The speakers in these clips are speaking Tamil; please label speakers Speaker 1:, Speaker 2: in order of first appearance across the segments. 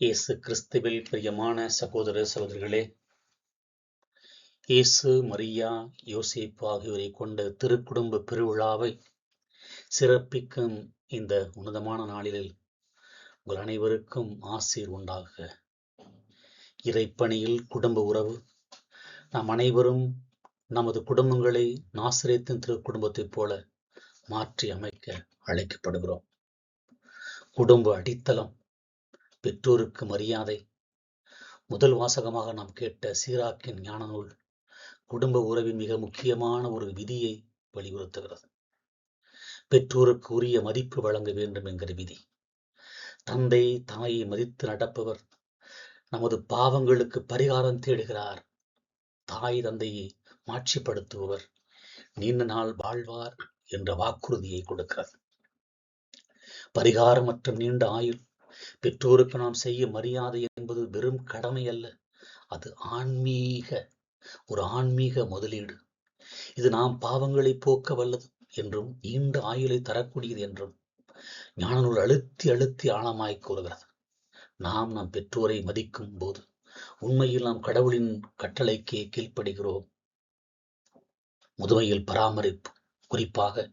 Speaker 1: இயேசு கிறிஸ்துவில் பிரியமான சகோதர சகோதரிகளே, இயேசு, மரியா, யோசேப்பு ஆகியோரை கொண்ட திருக்குடும்ப பெருவிழாவை சிறப்பிக்கும் இந்த உன்னதமான நாளில் உங்கள் அனைவருக்கும் ஆசீர் உண்டாகுக. இறைப்பணியில் குடும்ப உறவு. நாம் அனைவரும் நமது குடும்பங்களை நாசரேத்தின் திருக்குடும்பத்தைப் போல மாற்றி அமைக்க அழைக்கப்படுகிறோம். குடும்ப அடித்தளம், பெற்றோருக்கு மரியாதை. முதல் வாசகமாக நாம் கேட்ட சீராக்கின் ஞான நூல் குடும்ப உறவின் மிக முக்கியமான ஒரு விதியை வலியுறுத்துகிறது. பெற்றோருக்கு உரிய மதிப்பு வழங்க வேண்டும் என்கிற விதி. தந்தை தாயை மதித்து நடப்பவர் நமது பாவங்களுக்கு பரிகாரம் தேடுகிறார். தாய் தந்தையை மாட்சிப்படுத்துபவர் நீண்ட நாள் வாழ்வார் என்ற வாக்குறுதியை கொடுக்கிறது. பரிகாரம் மற்றும் நீண்ட ஆயுள். பெற்றோருக்கு நாம் செய்யும் மரியாதை என்பது வெறும் கடமை அல்ல, அது ஆன்மீக முதலீடு. இது நாம் பாவங்களை போக்க வல்லது என்றும் நீண்ட ஆயுளை தரக்கூடியது என்றும் ஞான நூல் அழுத்தி ஆழமாய் கூறுகிறது. நாம் நம் பெற்றோரை மதிக்கும் போது உண்மையில் நாம் கடவுளின் கட்டளைக்கே கீழ்ப்படுகிறோம். முதுமையில் பராமரிப்பு, குறிப்பாக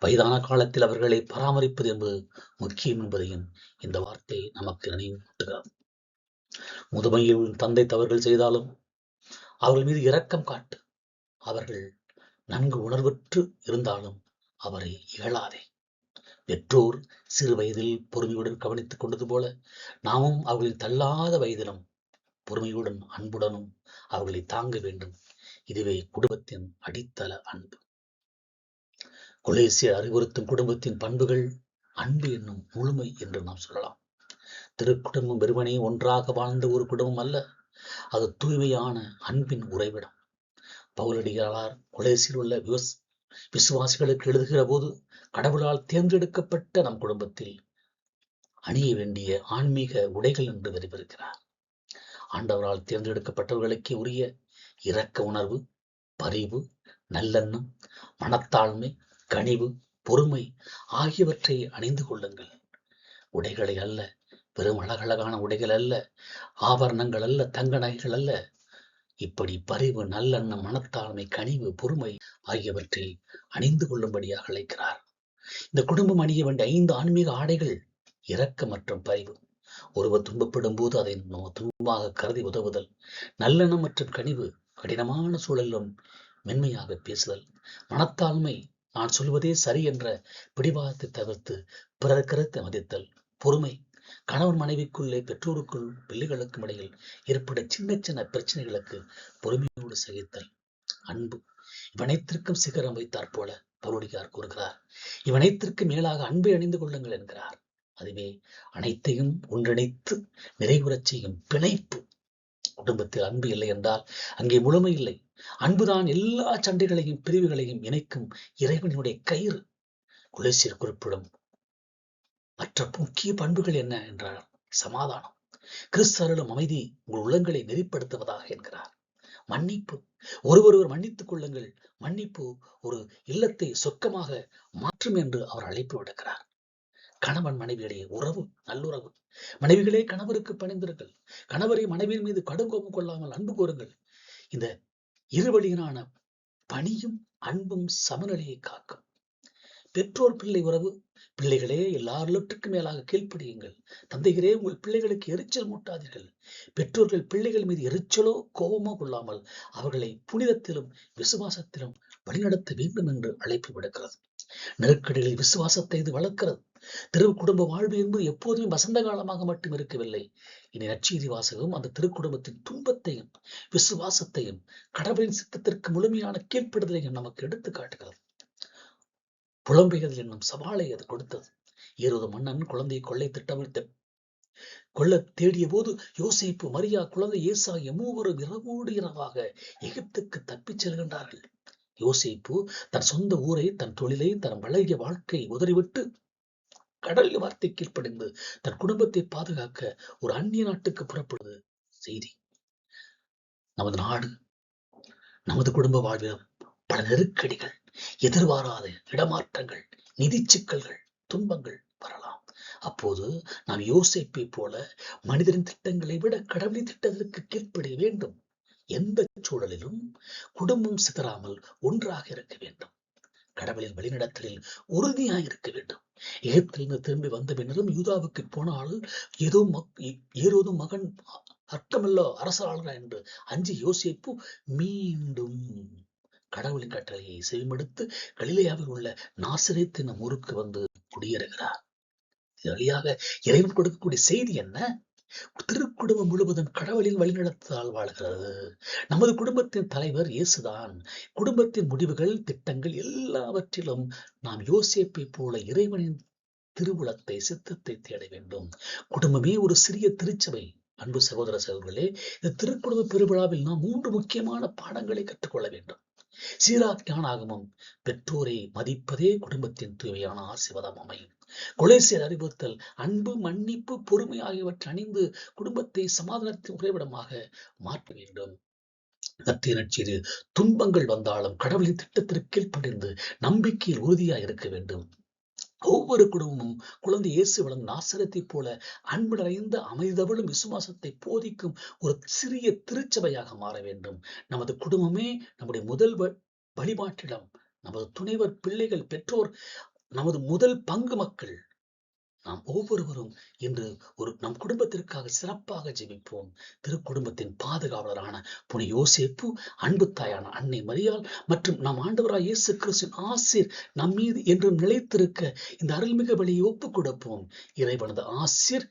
Speaker 1: வயதான காலத்தில் அவர்களை பராமரிப்பது என்பது முக்கியம் என்பதையும் இந்த வார்த்தை நமக்கு நினைவூட்டுகிறது. முதுமையில் தந்தை தவறுகள் செய்தாலும் அவர்கள் மீது இரக்கம் காட்டு. அவர்கள் நன்கு உணர்வற்று இருந்தாலும் அவரை இகழாதே. பெற்றோர் சிறு வயதில் பொறுமையுடன் கவனித்துக் கொண்டது போல நாமும் அவர்களின் தள்ளாத வயதிலும் பொறுமையுடன் அன்புடனும் அவர்களை தாங்க வேண்டும். இதுவே குடும்பத்தின் அடித்தள அன்பு. கொலேசியர் அறிவுறுத்தும் குடும்பத்தின் பண்புகள் அன்பு என்னும் முழுமை என்று நாம் சொல்லலாம். திருக்குடும்பம் வெறுமனே ஒன்றாக வாழ்ந்த ஒரு குடும்பம் அல்ல, அது தூய்மையான அன்பின் உறைவிடம். பவுலடிகளார் கொலேசியில் உள்ள விசுவாசிகளுக்கு எழுதுகிற போது, கடவுளால் தேர்ந்தெடுக்கப்பட்ட நம் குடும்பத்தில் அணிய வேண்டிய ஆன்மீக உடைகள் என்று விவரிக்கிறார். ஆண்டவரால் தேர்ந்தெடுக்கப்பட்டவர்களுக்கே உரிய இரக்க உணர்வு, பரிவு, நல்லெண்ணம், மனத்தாழ்மை, கனிவு, பொறுமை ஆகியவற்றை அணிந்து கொள்ளுங்கள். உடைகளை அல்ல, வெறும் அழகழகான உடைகள் அல்ல, ஆபரணங்கள் அல்ல, தங்க நகைகள் அல்ல. இப்படி பரிவு, நல்லெண்ணம், மனத்தாழ்மை, கனிவு, பொறுமை ஆகியவற்றை அணிந்து கொள்ளும்படியாக அழைக்கிறார். இந்த குடும்பம் அணிய வேண்டிய 5 ஆன்மீக ஆடைகள் இரக்கம் மற்றும் பரிவு. ஒருவர் துன்பப்படும் போது அதை துன்பமாக கருதி உதவுதல். நல்லெண்ணம் மற்றும் கனிவு, கடினமான சூழலிலும் மென்மையாக பேசுதல். மனத்தாழ்மை, நான் சொல்வதே சரி என்ற பிடிவாதத்தை தவிர்த்து பிறர் கருத்தை மதித்தல். பொறுமை, கணவன் மனைவிக்குள்ளே, பெற்றோருக்குள், பிள்ளைகளுக்கும் இடையில் ஏற்பட சின்ன சின்ன பிரச்சனைகளுக்கு பொறுமையோடு சகித்தல். அன்பு, இவனைத்திற்கும் சிகரம் வைத்தாற் போல பவுலடியார் கூறுகிறார். இவனைத்திற்கு மேலாக அன்பை அணிந்து கொள்ளுங்கள் என்கிறார். அதுவே அனைத்தையும் ஒன்றிணைத்து நிறைவுறச் செய்யும் பிணைப்பு. குடும்பத்தில் அன்பு இல்லை என்றால் அங்கே முழுமை இல்லை. அன்புதான் எல்லா சண்டைகளையும் பிரிவுகளையும் இணைக்கும் இறைவனுடைய கயிறு. கொலேசியர் குறிப்பிடும் மற்ற முக்கிய பண்புகள் என்ன என்றால் சமாதானம். கிறிஸ்து அருளும் அமைதி உங்கள் உள்ளங்களை நெறிப்படுத்துவதாக என்கிறார். மன்னிப்பு, ஒருவர் மன்னித்துக் கொள்ளுங்கள். மன்னிப்பு ஒரு இல்லத்தை சொர்க்கமாக மாற்றும் என்று அவர் அழைப்பு விடுக்கிறார். கணவன் மனைவியிடையே உறவு, நல்லுறவு. மனைவிகளே கணவருக்கு பணிந்திருங்கள். கணவரை மனைவியின் மீது கடுங்கோபம் கொள்ளாமல் அன்பு கூறுங்கள். இந்த இருவழியினான பணியும் அன்பும் சமநிலையை காக்கும். பெற்றோர் பிள்ளை உறவு. பிள்ளைகளே எல்லாவற்றுக்கும் மேலாக கீழ்ப்படியுங்கள். தந்தைகளே உங்கள் பிள்ளைகளுக்கு எரிச்சல் மூட்டாதீர்கள். பெற்றோர்கள் பிள்ளைகள் மீது எரிச்சலோ கோபமோ கொள்ளாமல் அவர்களை புனிதத்திலும் விசுவாசத்திலும் வழிநடத்த வேண்டும் என்று அழைப்பு விடுக்கிறது. நெருக்கடிகளில் விசுவாசத்தை இது வளர்க்கிறது. திருக்குடும்ப வாழ்வு என்பது எப்போதுமே வசந்த காலமாக மட்டும் இருக்கவில்லை. இனி நற்செய்தி வாசகம் அந்த திருக்குடும்பத்தின் துன்பத்தையும் விசுவாசத்தையும் கடவுளின் சித்தத்திற்கு முழுமையான கீழ்ப்படுதலையும் நமக்கு எடுத்து காட்டுகிறது. புலம்பெயர்தல் என்னும் சவாலை அது கொடுத்தது. ஏரோது மன்னன் குழந்தையை கொல்ல தேடிய போது யோசேப்பு, மரியா, குழந்தை இயேசு ஆகிய மூவரும் இரவோடு இரவாக எகிப்துக்கு தப்பிச் செல்கின்றார்கள். யோசேப்பு தன் சொந்த ஊரை, தன் தொழிலை, தன் பழகிய வாழ்க்கை உதறிவிட்டு கடல் வார்த்தை கீழ்ப்படிந்து தன் குடும்பத்தை பாதுகாக்க ஒரு அந்நிய நாட்டுக்கு புறப்படுவது செய்தி. நமது நாடு, நமது குடும்ப வாழ்வில் பல நெருக்கடிகள், எதிர்பாராத இடமாற்றங்கள், நிதி சிக்கல்கள், துன்பங்கள் வரலாம். அப்போது நாம் யோசேப்பை போல மனிதரின் திட்டங்களை விட கடவுளின் திட்டத்திற்கு கீழ்ப்படிய வேண்டும். எந்த சூழலிலும் குடும்பம் சிதறாமல் ஒன்றாக இருக்க வேண்டும். கடவுளின் வழிநடத்தலில் உறுதியாய் இருக்க வேண்டும். எகிப்திலிருந்து திரும்பி வந்த பின்னரும் யூதாவுக்கு போனால் ஏதோ மகன் அர்த்தமல்ல அரசாளரா என்று அஞ்சி யோசேப்பு மீண்டும் கடவுளின் கட்டளையை செவிமடுத்து கலிலேயாவில் உள்ள நாசரேத் என்னும் ஊருக்கு வந்து குடியேறுகிறார். இது வழியாக இறைவன் கொடுக்கக்கூடிய செய்தி என்ன? திருக்குடும்பம் முழுவதும் கடவுளின் வழிநடத்தலால் வாழ்கிறது. நமது குடும்பத்தின் தலைவர் இயேசுதான். குடும்பத்தின் முடிவுகள், திட்டங்கள் எல்லாவற்றிலும் நாம் யோசேப்பை போல இறைவனின் திருவுளத்தை, சித்தத்தை தேட வேண்டும். குடும்பமே ஒரு சிறிய திருச்சபை. அன்பு சகோதர சகோதரர்களே, இந்த திருக்குடும்ப பெருவிழாவில் நாம் 3 முக்கியமான பாடங்களை கற்றுக்கொள்ள வேண்டும். சீராக் ஞானாகமம் பெற்றோரை மதிப்பதே குடும்பத்தின் தூய்மையான ஆசீர்வாதம் அமையும். கொலேசியர் அறிவுறுத்தல் அன்பு, மன்னிப்பு, பொறுமை ஆகியவற்றை அணிந்து குடும்பத்தை சமாதானத்தின் உறைவிடமாக மாற்ற வேண்டும். நற்செய்தி துன்பங்கள் வந்தாலும் கடவுளின் திட்டத்திற்கு கீழ்ப்படிந்து நம்பிக்கையில் உறுதியாக இருக்க வேண்டும். ஒவ்வொரு குடும்பமும் குழந்தை இயேசு வளர்ந்த நாசரத்தை போல அன்பு நிறைந்த அமைதவளும் விசுவாசத்தை போதிக்கும் ஒரு சிறிய திருச்சபையாக மாற வேண்டும். நமது குடும்பமே நம்முடைய முதல் வழிபாட்டிடம். நமது துணைவர், பிள்ளைகள், பெற்றோர் நமது முதல் பங்கு மக்கள். நாம் ஒவ்வொருவரும் இன்று நம் குடும்பத்திற்காக சிறப்பாக ஜெபிப்போம். திருக்குடும்பத்தின் பாதுகாவலரான புனித யோசேப்பு, அன்பு தாயான அன்னை மரியாள் மற்றும் நம் ஆண்டவராய் இயேசு கிறிஸ்துவின் ஆசீர் நம் மீது என்றும் நிலைத்திருக்க இந்த அருள்மிகு வழியை ஒப்புக் கொடுப்போம். இறைவனது ஆசீர்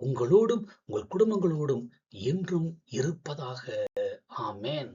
Speaker 1: உங்களோடும் உங்கள் குடும்பங்களோடும் என்றும் இருப்பதாக. ஆமென்.